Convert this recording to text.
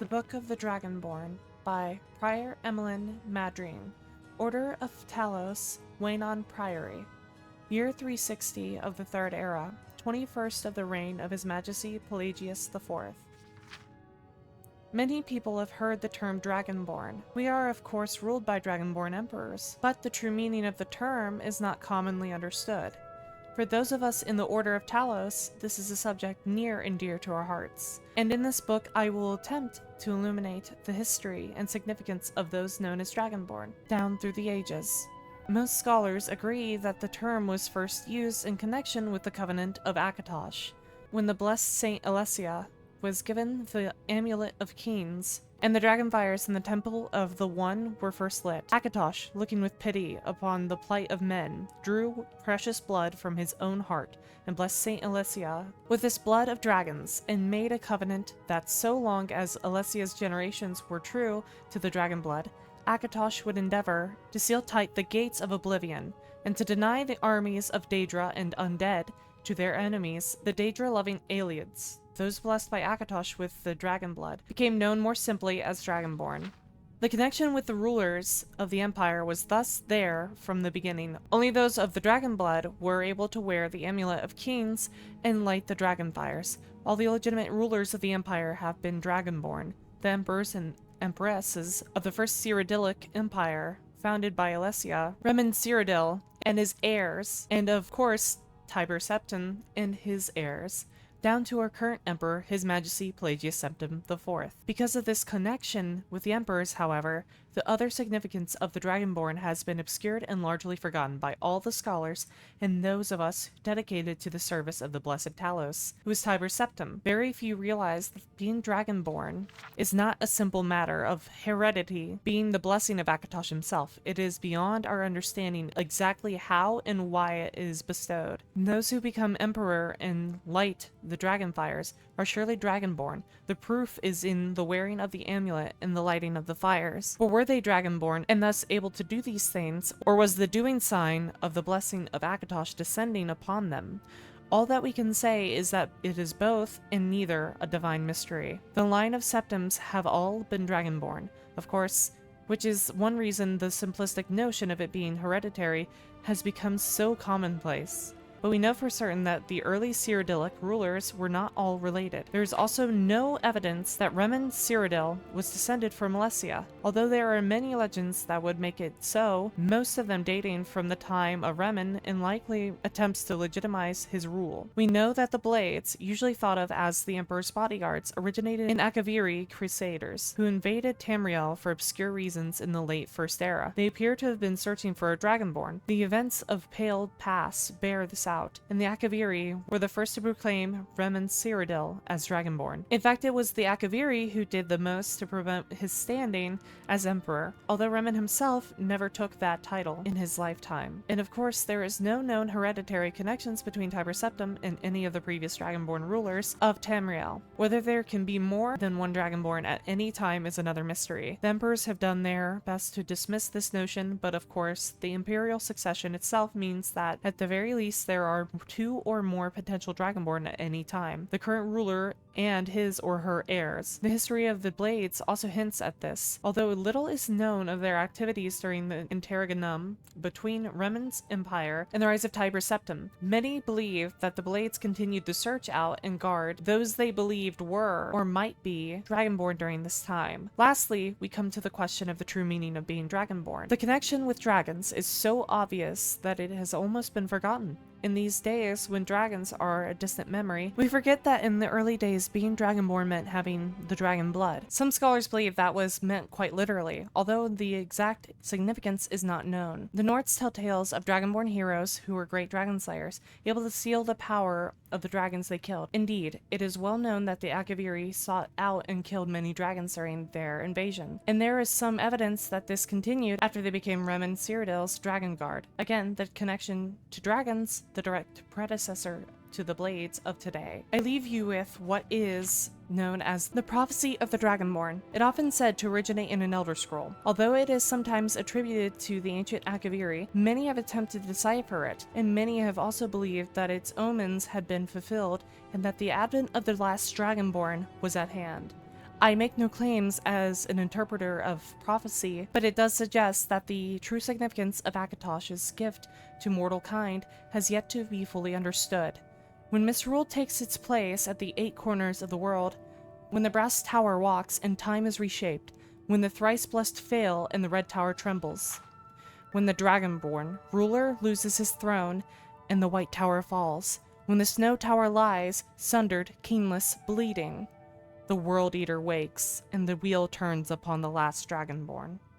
The Book of the Dragonborn by Prior Emmeline Madrine, Order of Talos, Waynon Priory. Year 360 of the Third Era, 21st of the reign of His Majesty Pelagius IV. Many people have heard the term Dragonborn. We are, of course, ruled by Dragonborn emperors, but the true meaning of the term is not commonly understood. For those of us in the Order of Talos, this is a subject near and dear to our hearts, and in this book I will attempt to illuminate the history and significance of those known as Dragonborn, down through the ages. Most scholars agree that the term was first used in connection with the Covenant of Akatosh, when the blessed Saint Alessia was given the Amulet of Kings, and the dragon fires in the Temple of the One were first lit. Akatosh, looking with pity upon the plight of men, drew precious blood from his own heart, and blessed Saint Alessia with this blood of dragons, and made a covenant that so long as Alessia's generations were true to the dragon blood, Akatosh would endeavor to seal tight the gates of oblivion, and to deny the armies of Daedra and undead to their enemies, the Daedra-loving Aelids. Those blessed by Akatosh with the dragon blood became known more simply as Dragonborn. The connection with the rulers of the empire was thus there from the beginning. Only those of the dragon blood were able to wear the Amulet of Kings and light the dragon fires. All the legitimate rulers of the empire have been Dragonborn. The emperors and empresses of the first Cyrodiilic Empire, founded by Alessia, Remen Cyrodiil and his heirs, and of course Tiber Septim and his heirs, down to our current emperor, His Majesty Pelagius Septim IV. Because of this connection with the emperors, however, the other significance of the Dragonborn has been obscured and largely forgotten by all the scholars and those of us dedicated to the service of the blessed Talos, who is Tiber Septim. Very few realize that being Dragonborn is not a simple matter of heredity being the blessing of Akatosh himself. It is beyond our understanding exactly how and why it is bestowed. And those who become emperor and light the dragon fires are surely Dragonborn. The proof is in the wearing of the amulet and the lighting of the fires. For were they Dragonborn and thus able to do these things, or was the doing sign of the blessing of Akatosh descending upon them? All that we can say is that it is both and neither a divine mystery. The line of Septims have all been Dragonborn, of course, which is one reason the simplistic notion of it being hereditary has become so commonplace. But we know for certain that the early Cyrodiilic rulers were not all related. There is also no evidence that Remen Cyrodiil was descended from Alessia, although there are many legends that would make it so, most of them dating from the time of Remen and likely attempts to legitimize his rule. We know that the Blades, usually thought of as the Emperor's bodyguards, originated in Akaviri crusaders, who invaded Tamriel for obscure reasons in the late First Era. They appear to have been searching for a Dragonborn. The events of Paled Pass bear this out, and the Akaviri were the first to proclaim Remen Cyrodiil as Dragonborn. In fact, it was the Akaviri who did the most to prevent his standing as emperor, although Remen himself never took that title in his lifetime. And of course, there is no known hereditary connections between Tiber Septim and any of the previous Dragonborn rulers of Tamriel. Whether there can be more than one Dragonborn at any time is another mystery. The emperors have done their best to dismiss this notion, but of course, the imperial succession itself means that, at the very least, there are two or more potential Dragonborn at any time, the current ruler and his or her heirs. The history of the Blades also hints at this, although little is known of their activities during the interregnum between Remen's empire and the rise of Tiber Septim. Many believe that the Blades continued to search out and guard those they believed were, or might be, Dragonborn during this time. Lastly, we come to the question of the true meaning of being Dragonborn. The connection with dragons is so obvious that it has almost been forgotten. In these days, when dragons are a distant memory, we forget that in the early days, being Dragonborn meant having the dragon blood. Some scholars believe that was meant quite literally, although the exact significance is not known. The Nords tell tales of Dragonborn heroes who were great dragon slayers, able to seal the power of the dragons they killed. Indeed, it is well known that the Akaviri sought out and killed many dragons during their invasion, and there is some evidence that this continued after they became Remen Cyrodiil's Dragon Guard. Again, the connection to dragons, the direct predecessor to the Blades of today. I leave you with what is known as the prophecy of the Dragonborn. It often said to originate in an Elder Scroll. Although it is sometimes attributed to the ancient Akaviri, many have attempted to decipher it, and many have also believed that its omens had been fulfilled and that the advent of the last Dragonborn was at hand. I make no claims as an interpreter of prophecy, but it does suggest that the true significance of Akatosh's gift to mortal kind has yet to be fully understood. When misrule takes its place at the 8 corners of the world, when the brass tower walks and time is reshaped, when the thrice blessed fail and the red tower trembles, when the Dragonborn ruler loses his throne and the white tower falls, when the snow tower lies, sundered, kingless, bleeding, the World Eater wakes, and the wheel turns upon the last Dragonborn.